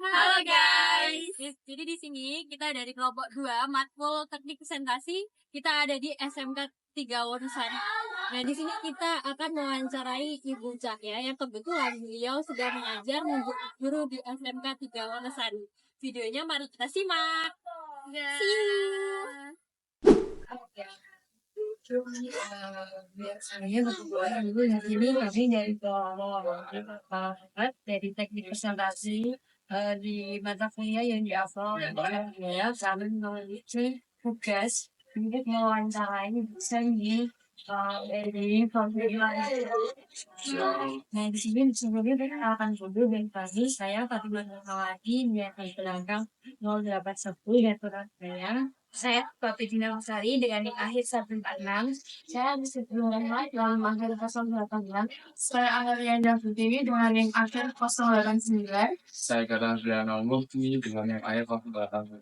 Halo guys. Jadi di sini kita dari kelompok 2 Matkul Teknik Presentasi. Kita ada di SMK 3 Wonosari. Nah, di sini kita akan mewawancarai Ibu Cahya yang kebetulan beliau sudah mengajar menjadi guru di SMK 3 Wonosari. Videonya mari kita simak. See you. Biasanya berdua dulu di sini kami dari kelompok dari teknik presentasi di mata kuliah yang dihafal ya kami memiliki tugas untuk mewawancarai dosen di dari pemilihan. Nah di sini sebelumnya perkenalkan dulu dari pagi saya Fatimah Nurhawati dari belakang 081 dan saya Bapak Dina Masari dengan nik akhir 146. Saya sebelumnya dalam akhir 086. Saya Angelian Davutiwi dengan nik akhir 089. Saya Kadang Triana Mufti dengan nik akhir 088.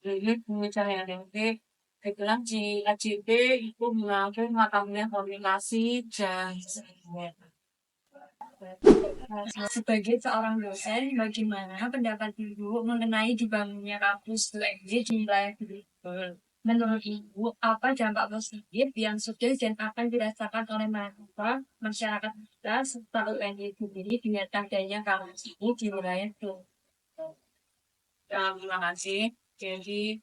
Jadi pembicaraan yang dibilang di AJB itu mengakhiri makamnya komunikasi dan sebagai seorang dosen, bagaimana pendapat Ibu mengenai dibangunnya kampus UNJ di wilayah Grogol? Menurut Ibu, apa dampak positif yang sudah dan akan dirasakan oleh masyarakat kita serta UNJ sendiri dengan adanya kampus ini di wilayah Grogol? Terima kasih. Jadi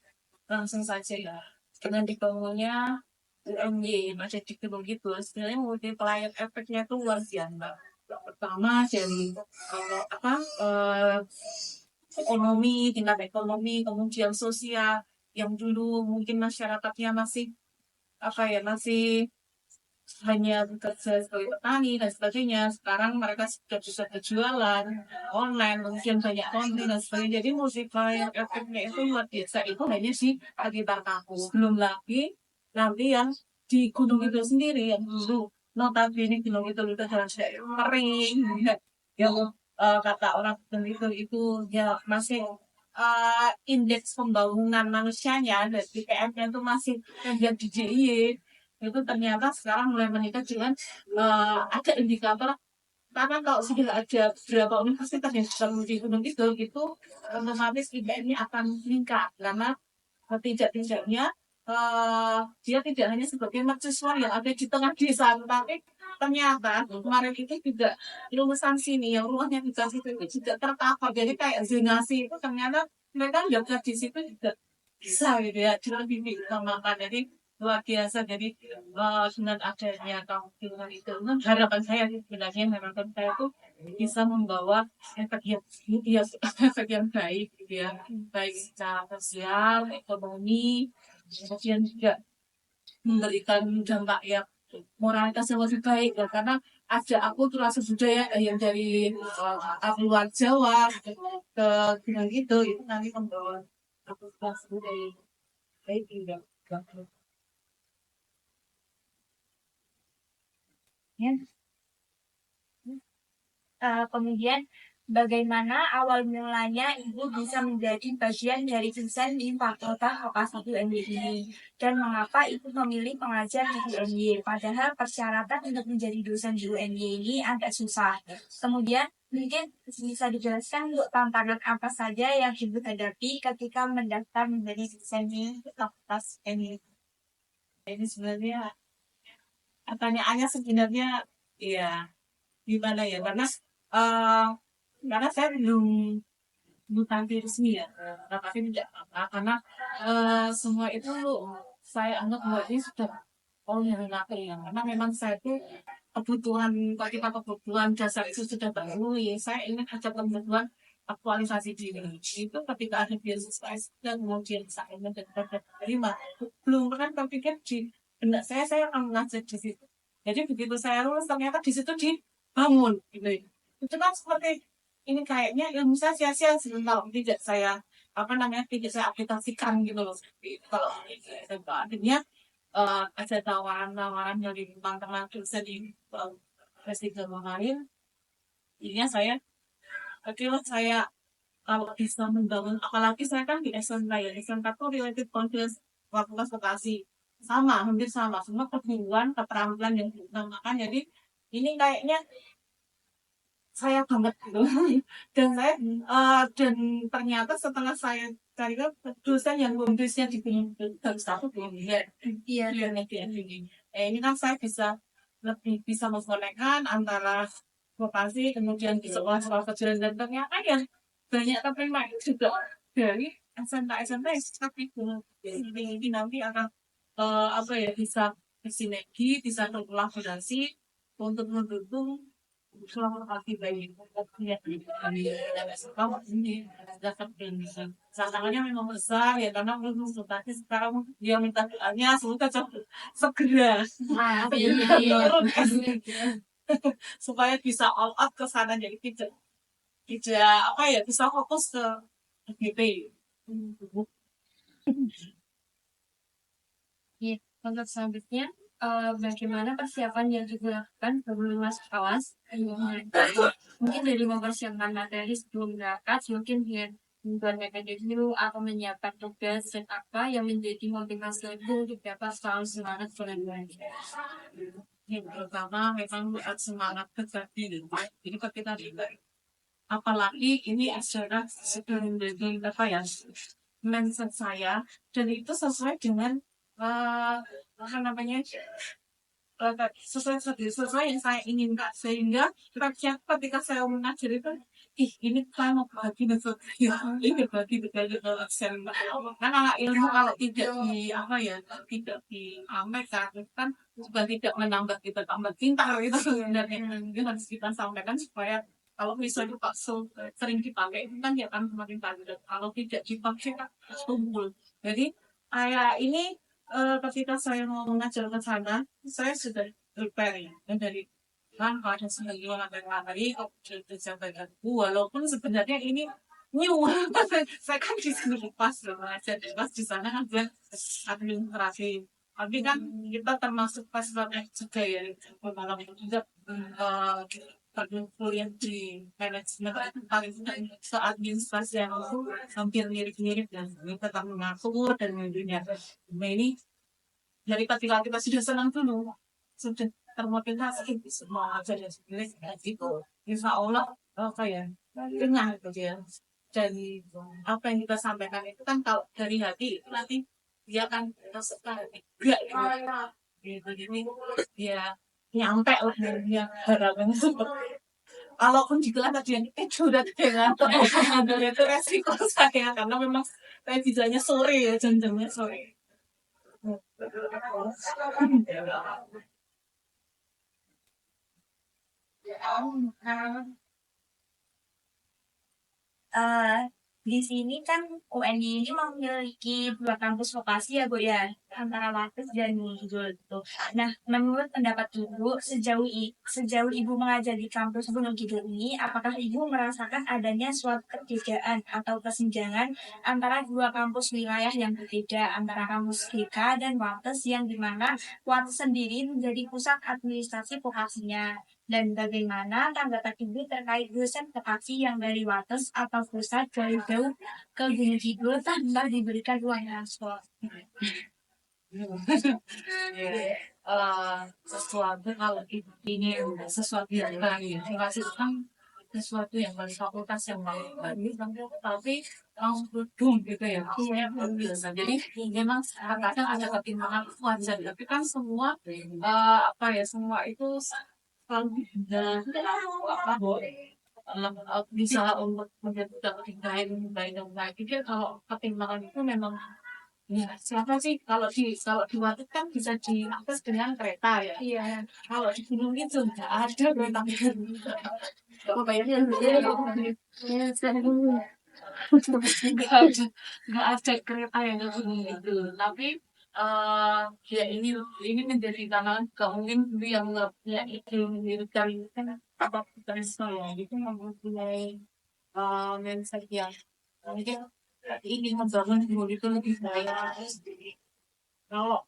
langsung saja ya. Dengan dibangunnya UNJ masih di Gunung Kidul, sebenarnya multiplier efeknya itu luar biasa. Pertama dari ekonomi, tingkat ekonomi, kemudian sosial yang dulu mungkin masyarakatnya masih masih hanya bekerja sebagai petani dan sebagainya. Sekarang mereka sudah bisa berjualan online, mungkin banyak konten dan sebagainya. Jadi multiplier efeknya itu luar biasa. Itu hanya di sekitar kampus. Belum lagi nanti yang di gunung itu sendiri yang dulu notabene gunung itu adalah kering, yang kata orang gunung itu ya masih indeks pembangunan manusianya dan IPM-nya itu masih yang di DIY. Itu ternyata sekarang mulai meningkat dengan ada indikator, karena kalau sudah ada beberapa universitas yang sudah di gunung itu otomatis IPM-nya akan meningkat karena tidak-tidaknya dia tidak hanya sebagai mahasiswa yang ada di tengah desa, tapi ternyata kemarin itu juga lulusan sini yang rumahnya di situ itu juga terpapar. Jadi kayak zonasi itu ternyata mereka yang di situ juga bisa gitu ya, lebih diutamakan. Jadi luar biasa. Jadi dengan adanya kampus itu, harapan saya itu bisa membawa efek yang baik gitu ya, baik secara sosial, ekonomi, kemudian juga memberikan dampak yang moralitas yang lebih baik ya, karena ada akulturasi budaya yang dari luar Jawa ke Gunung itu nanti membawa akulturasi budaya baik juga. Kemudian bagaimana awal mulanya Ibu bisa menjadi bagian dari dosen di Fakultas Vokasi UNY ini, dan mengapa Ibu memilih mengajar di UNY padahal persyaratan untuk menjadi dosen di UNY ini agak susah. Kemudian mungkin bisa dijelaskan untuk tantangan apa saja yang Ibu hadapi ketika mendaftar menjadi dosen di Fakultas UNY. Ini sebenarnya pertanyaannya sebenarnya ya gimana ya, karena saya belum tampil resmi ya, tapi tidak apa, karena semua itu saya anggap bahwa ini sudah yang karena memang saya itu kebutuhan dasar itu sudah terpenuhi. Saya ingin ada kebutuhan aktualisasi diri itu ketika ada beasiswa dan kemudian saya menerima, belum pernah terpikir di benak saya akan mengajar di situ. Jadi begitu saya lulus ternyata di situ dibangun gitu. Itu kan seperti ini kayaknya ilmu saya sia-sia kalau tidak saya tidak saya aplikasikan gitu loh. Kalau akhirnya ada tawaran dari teman-teman dosen di festival lain, jadinya saya kalau bisa membangun, apalagi saya kan di SMK ya, SMK itu related confidence Fakultas Vokasi hampir sama, semua keterampilan yang diutamakan. Jadi ini kayaknya saya banget gitu. Dan saya dan ternyata setelah saya cari ke dosen yang bonusnya di baru satu belum lihat. Iya. Ini kan saya lebih bisa mengkonekkan antara vokasi kemudian di sekolah-sekolah kecil dan ternyata ya banyak terima juga dari SMK tapi ini nanti akan apa ya bisa bersinergi, bisa berkolaborasi untuk mendukung selama pagi bayi ini tantangannya memang besar ya karena belum tadi sekarang dia minta doanya semoga segera supaya bisa all out ke sana jadi tidak apa ya bisa fokus ke GP. Iya, untuk selanjutnya bagaimana persiapan yang dilakukan sebelum masuk kelas? Mungkin dari mempersiapkan materi sebelum berangkat, mungkin dengan membuat metode atau menyiapkan tugas dan apa yang menjadi motivasi untuk dapat selalu semangat belajar. Yang pertama memang semangat terjadi jadi kita tidak apalagi ini acara sebelum dari apa ya mindset saya dan itu sesuai dengan apa namanya sesuai yang saya inginkan sehingga ketika saya mengajar itu ini saya mau bagi ini bagi karena ilmu kalau tidak di apa ya tidak diamalkan kan juga tidak menambah kita tambah pintar itu sebenarnya itu harus kita sampaikan supaya kalau misalnya sering dipakai itu kan ya kan semakin tajam kalau tidak dipakai kan tumpul jadi kayak ini ketika saya mau mengajar ke sana, saya sudah prepare ya. Dan dari kan ada sebagian materi disampaikan. Walaupun sebenarnya ini new, saya kan di sini pas mengajar pas di sana kan buat administrasi. Tapi kan kita termasuk pas juga ya, malam juga kuliah di manajemen paling administrasi yang hampir mirip-mirip dan tetap mengatur dan dunia ini dari ketika kita sudah senang dulu sudah termotivasi semua aja dan sebagainya gitu insya Allah apa ya dengar gitu ya dari apa yang kita sampaikan itu kan kalau dari hati itu nanti dia kan suka enggak gitu jadi dia nyampe lah dia harapannya seperti kalaupun di kelas tadi yang itu udah dengan itu resiko saya karena memang saya bisanya sore ya jam-jamnya sore. Eh, di sini kan UNY ini memiliki dua kampus vokasi ya Bu ya, antara Wates dan Unggul gitu. Nah, menurut pendapat Ibu, sejauh Ibu mengajar di kampus Gunung Kidul ini, apakah Ibu merasakan adanya suatu perbedaan atau kesenjangan antara dua kampus wilayah yang berbeda, antara kampus GK dan Wates yang dimana Wates sendiri menjadi pusat administrasi vokasinya? Dan bagaimana tanggapan Ibu terkait dosen vokasi yang dari Wates atau pusat jauh-jauh ke Gunung Kidul tanpa diberikan ruang transport? Sesuatu kalau ini sesuatu yang baru vokasi itu kan sesuatu yang baru fakultas yang baru tapi langsung gedung gitu ya biasa jadi memang kadang ada ketimpangan wajar tapi kan semua apa ya semua itu selalu bisa untuk menjadi baik jadi kalau pertimbangan itu memang ya siapa sih kalau di Watit kan bisa diakses dengan kereta ya iya kalau di gunung itu nggak ada kereta kalau bayarnya nggak ada kereta yang ke gunung itu tapi ya ini menjadi tantangan juga mungkin dulu yang nggak punya ide dari kan apa dari saya itu mempunyai mindset yang mungkin ingin membangun gunung itu lebih baik kalau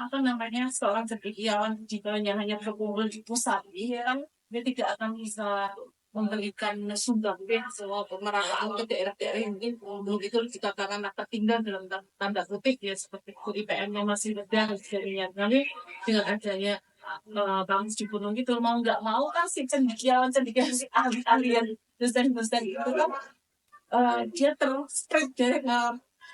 apa namanya seorang cendekiawan jika hanya berkumpul di pusat iya kan dia tidak akan bisa memberikan sumbangsi soal pemerataan ke daerah-daerah yang mungkin belum itu dikatakan tertinggal dalam tanda kutip ya seperti IPM yang masih rendah dan sebagainya. Tapi dengan adanya kampus di Gunung Kidul, mau nggak mau kan si cendekiawan si ahli-ahlian dosen-dosen itu kan dia terus spread dari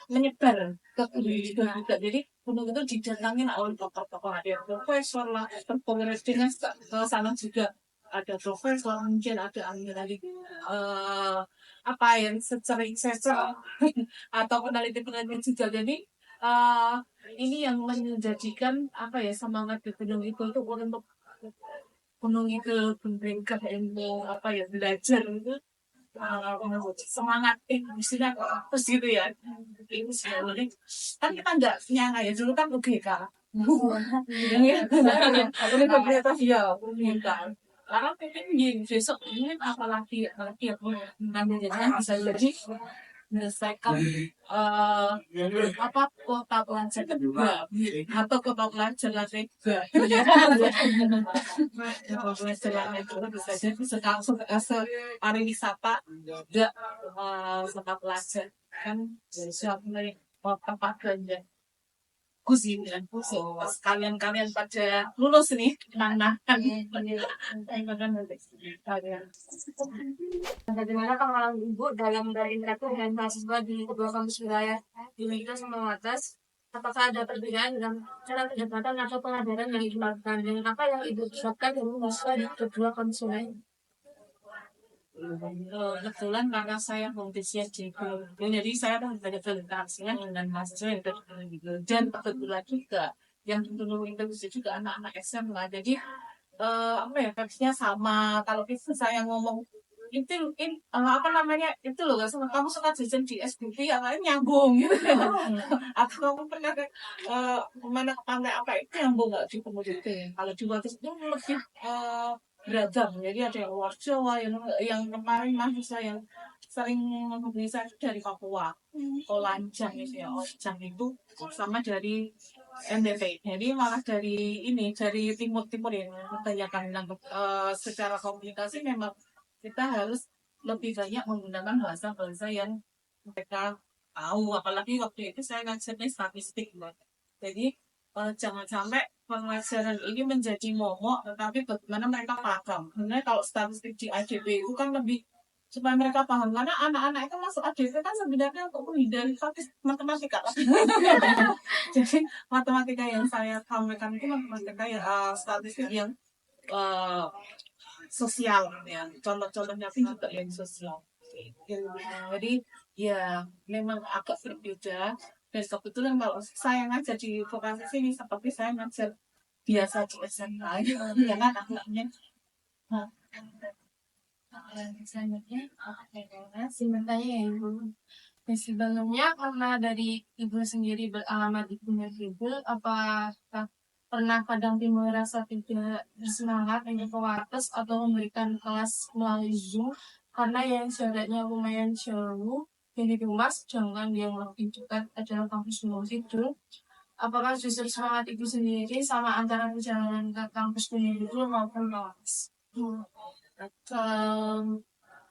menyebar ke Gunung Kidul juga. Jadi Gunung itu didatangin oleh tokoh-tokoh, ada profesor lah, penelitinya ke sana juga ada profesor, mungkin ada ahli-ahli apa yang sering sesar atau peneliti-peneliti juga. Jadi ini yang menjadikan apa ya semangat di Gunung itu untuk Gunung itu memberikan ilmu apa ya belajar itu semangat istilah terus gitu ya ini sebenarnya kan kita nggak nyangka ya dulu kan UGK aku ini pemerintah ya UGK karena pengen besok ini apalagi aku nanti jadinya bisa jadi menyelesaikan apa kota pelajar kedua atau kota pelajar lantai dua kota pelajar lantai dua bisa jadi langsung ke pariwisata juga kota pelajar kan siapa nih tempat belanja kusin dan kuso kalian pada lulus nih kan Bagaimana pengalaman Ibu dalam berinteraksi dengan mahasiswa di kedua kampus wilayah di Negeri sama atas? Apakah ada perbedaan dalam cara pendekatan atau pengajaran yang dilakukan dan apa yang Ibu terapkan dengan mahasiswa di kedua kampus wilayah? Kebetulan karena saya kondisinya di Gunung, jadi saya kan banyak berinteraksi dengan mahasiswa yang dari Gunung, dan kebetulan juga yang di Gunung itu juga anak-anak SMA. Jadi apa ya versinya sama. Kalau itu saya ngomong itu apa namanya itu loh gak sama kamu suka jajan di SBB yang lain nyambung gitu atau kamu pernah kemana ke pantai apa itu nyambung nggak di kemudian kalau di waktu itu lebih beragam. Jadi ada yang luar Jawa, yang kemarin mahasiswa yang sering menghubungi saya itu dari Papua, Olanjang itu ya, Olanjang itu sama dari NTT. Jadi malah dari timur-timur yang kebanyakan secara komunikasi memang kita harus lebih banyak menggunakan bahasa-bahasa yang mereka tahu. Apalagi waktu itu saya ngajarnya statistik, Mbak. Jadi jangan sampai pengajaran ini menjadi momok, tetapi bagaimana mereka paham. Sebenarnya kalau statistik di ADP itu kan lebih supaya mereka paham, karena anak-anak itu masuk ADP kan sebenarnya untuk menghindari matematika. Jadi matematika yang saya sampaikan itu matematika yang statistik yang sosial, ya contoh-contohnya pun juga yang sosial. Jadi ya memang agak berbeda. Dan kebetulan kalau saya ngajar di vokasi sini seperti saya ngajar biasa di SMA ya kan anak-anaknya Selanjutnya, sebenarnya ya Ibu. Sebelumnya karena dari Ibu sendiri beralamat di Gunung Kidul, apakah pernah kadang timbul rasa tidak bersemangat untuk ke Wates atau memberikan kelas melalui Zoom karena yang jaraknya lumayan jauh dari rumah, sedangkan yang lebih dekat adalah kampus Gunung Kidul. Apakah justru semangat Ibu sendiri sama antara perjalanan ke kampus Gunung Kidul maupun ke Wates?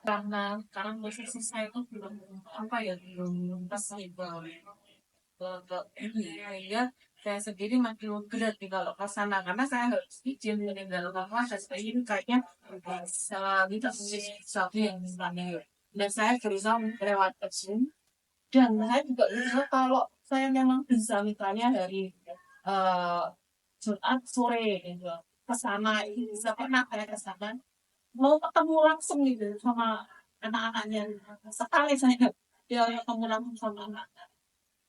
karena posisi saya itu belum apa ya belum resmi ke ini sehingga saya sendiri makin berat nih kalau ke sana karena saya harus izin meninggalkan kelas dan saya ini kayaknya tidak sesuatu yang misalnya dan saya berusaha lewat Zoom dan saya juga berusaha kalau saya memang bisa misalnya dari Jumat sore gitu ke sana bisa pernah saya ke sana mau ketemu langsung gitu sama anak-anaknya sekali saya dia ketemu langsung sama anak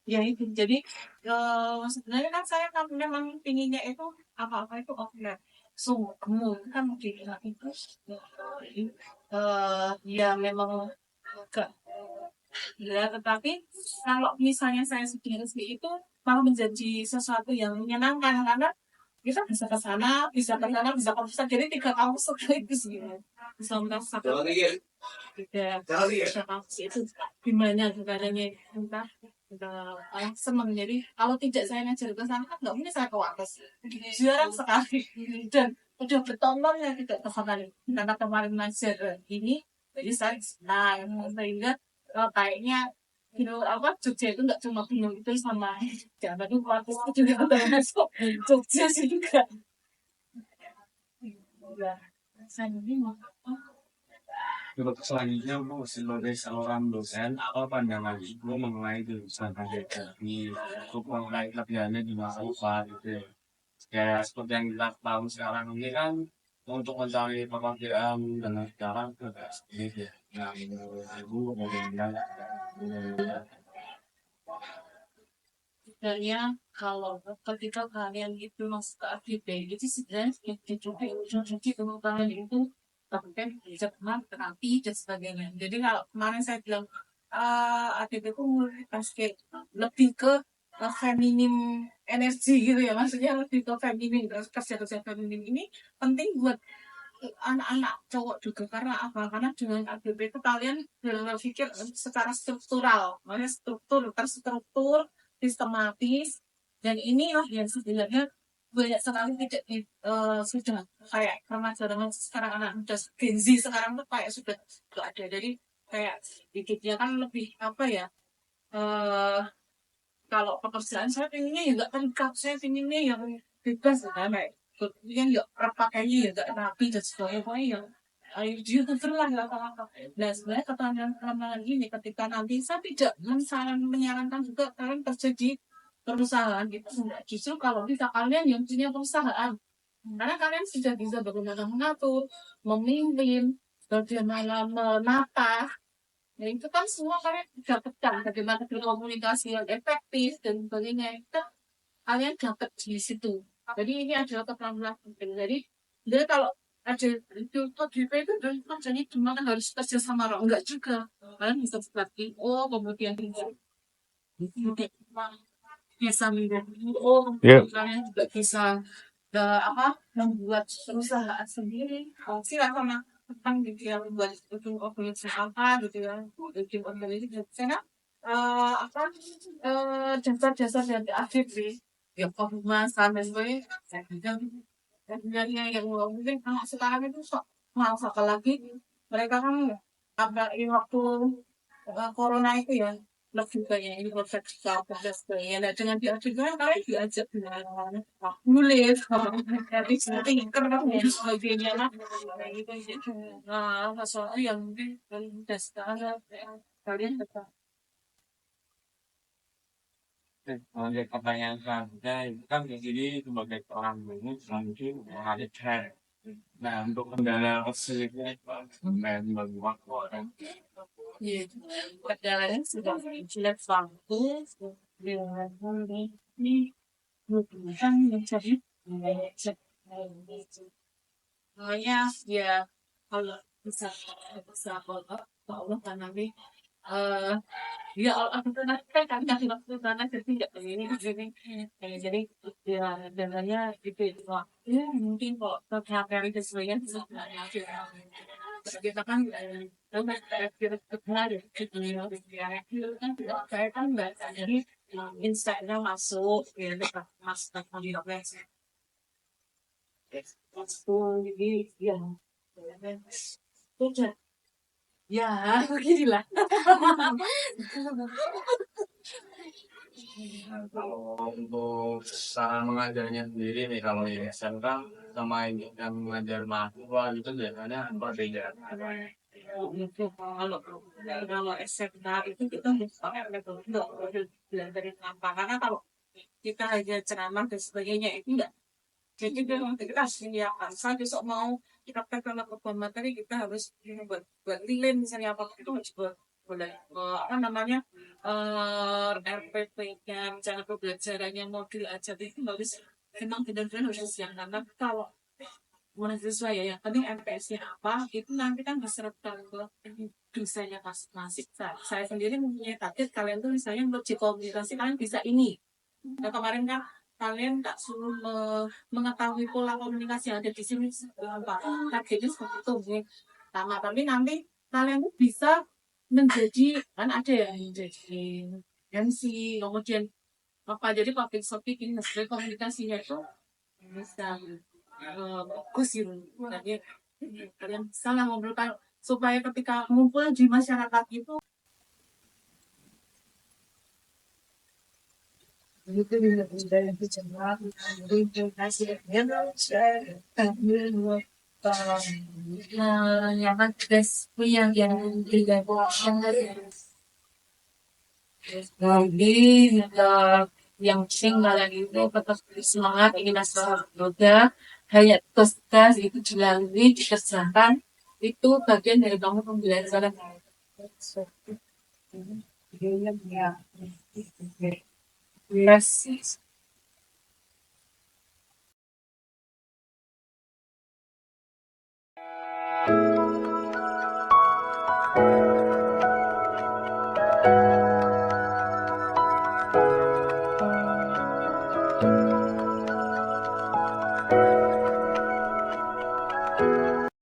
ya itu jadi sebenarnya kan saya kan memang pinginnya itu apa-apa itu offline sungguh kan di itu ya memang agak ya tetapi kalau misalnya saya sendiri itu malah menjadi sesuatu yang menyenangkan karena kita bisa ke sana, bisa jadi 3 kampus sekaligus gitu. Bisa merasakan tiga kampus itu gimana keadaannya kita senang. Jadi kalau tidak saya ngajar ke sana kan nggak mungkin saya ke Wates. Jarang sekali dan udah bertahun ya tidak ke sana karena kemarin ngajar ini jadi saya senang sehingga kayaknya Jogja itu nggak cuma Gunung itu sama Jawa itu Wates itu juga termasuk Jogja sih juga Untuk selanjutnya, Bu, sebagai seorang dosen, apa pandangan Ibu mengenai jurusan Agroteknik untuk mengenai kerjanya di masa depan gitu ya? Kayak seperti yang kita tahu sekarang ini kan untuk mencari pekerjaan dengan sekarang itu agak sulit ya. Nah, menurut Ibu bagaimana? Sebenarnya kalau ketika kalian itu masuk ke AKB itu sebenarnya jadi kalau kalian itu bahkan belajar terapi dan sebagainya. Jadi kalau kemarin saya bilang AKB itu basket lebih ke feminim energi gitu ya, maksudnya lebih ke feminim, kerja-kerja feminim ini penting buat anak-anak cowok juga. Karena apa? Karena dengan AGB itu kalian berpikir secara struktural, maksudnya terstruktur, sistematis, dan inilah yang sebenarnya banyak sekali tidak sudah kayak remaja sekarang, anak muda Gen Z sekarang tuh kayak sudah ada. Jadi kayak hidupnya kan lebih apa ya, eh kalau pekerjaan saya pinginnya ya nggak terikat, saya pinginnya yang bebas ya, kayak yang nggak pakainya ya nggak rapi dan sebagainya, pokoknya yang ayo youtuber lah nggak apa-apa. Nah sebenarnya keterangan ini ketika nanti saya tidak menyarankan juga kalian kerja di perusahaan gitu, enggak. Justru kalau bisa kalian yang punya perusahaan, karena kalian sudah bisa bagaimana mengatur, memimpin, bagaimana menata. Nah, itu kan semua kalian dapatkan bagaimana berkomunikasi yang efektif dan sebagainya. Itu kalian dapat di situ. Jadi ini adalah keterampilan penting. Jadi kalau ada itu KGP itu kan jadi cuma kan harus kerja sama orang, enggak juga. Kalian bisa seperti kemudian bisa menjadi kalian juga bisa apa membuat perusahaan sendiri. Silakan tentang gitu ya, membuat itu organisasi apa gitu ya, bikin organisasi saya apa dasar-dasar dari AFB ya, pemasaran dan sebagainya. Dan sebenarnya yang mungkin anak sekarang itu sok malas, apalagi mereka kan apa ini waktu corona itu ya, lebih banyak ini infeksi dan sebagainya. Nah, dengan diajarkan kalian diajak dengan nulis, dari speaker dan sebagainya lah. Nah, gitu. Nah, sesuatu yang mungkin dasar kalian tetap. Sebagai pertanyaan selanjutnya, itu kan jadi sebagai seorang guru selanjutnya mengalih chat. Nah, untuk kendala kesulitan main bagi waktu kan. Iya, kendalanya sudah jelas waktu dengan ini bukan mencari makanya ya kalau bisa Allah kan nanti eh ya Allah itu nanti kan kami kasih waktu karena jadi nggak begini begini. Jadi ya dananya itu ya mungkin kok tercapai itu sesuai sebenarnya kita kan kita benar gitu ya, kan saya kan baca jadi Instagram masuk ya masuk di masuk jadi ya udah ya beginilah. Kalau untuk cara mengajarnya sendiri nih, kalau di SMK sama yang mengajar mahasiswa itu biasanya perbedaan. Kalau SMK itu kita harus pakai metode belajar dari tanpa, karena kalau kita hanya ceramah dan sebagainya itu enggak. Jadi kita harus menyiapkan. Saya besok mau kita pegang beban materi, kita harus buat lilin misalnya apa itu harus boleh apa namanya RPP-nya, rencana pembelajarannya, modul aja itu harus memang benar-benar harus disiapkan. Tapi kalau mahasiswa ya yang penting MPS-nya apa itu nanti kan diserahkan ke dosennya masing-masing. Saya sendiri mempunyai target kalian tuh misalnya untuk komunikasi kalian bisa ini. Nah kemarin kan kalian tak suruh mengetahui pola komunikasi yang ada di sini apa targetnya seperti itu nih. Sama tapi nanti kalian tuh bisa menjadi kan ada yang menjadi MC kemudian apa jadi public speaking, sebagai komunikasinya itu bisa bagus gitu. Jadi kalian bisa lah ngobrolkan supaya ketika ngumpul di masyarakat itu yang tugas yang digabungkan jadi yang penting kalian itu tetap semangat ingin asal yoga hanya tugas itu dilalui dikerjakan itu bagian dari kamu pembelajaran. Yes.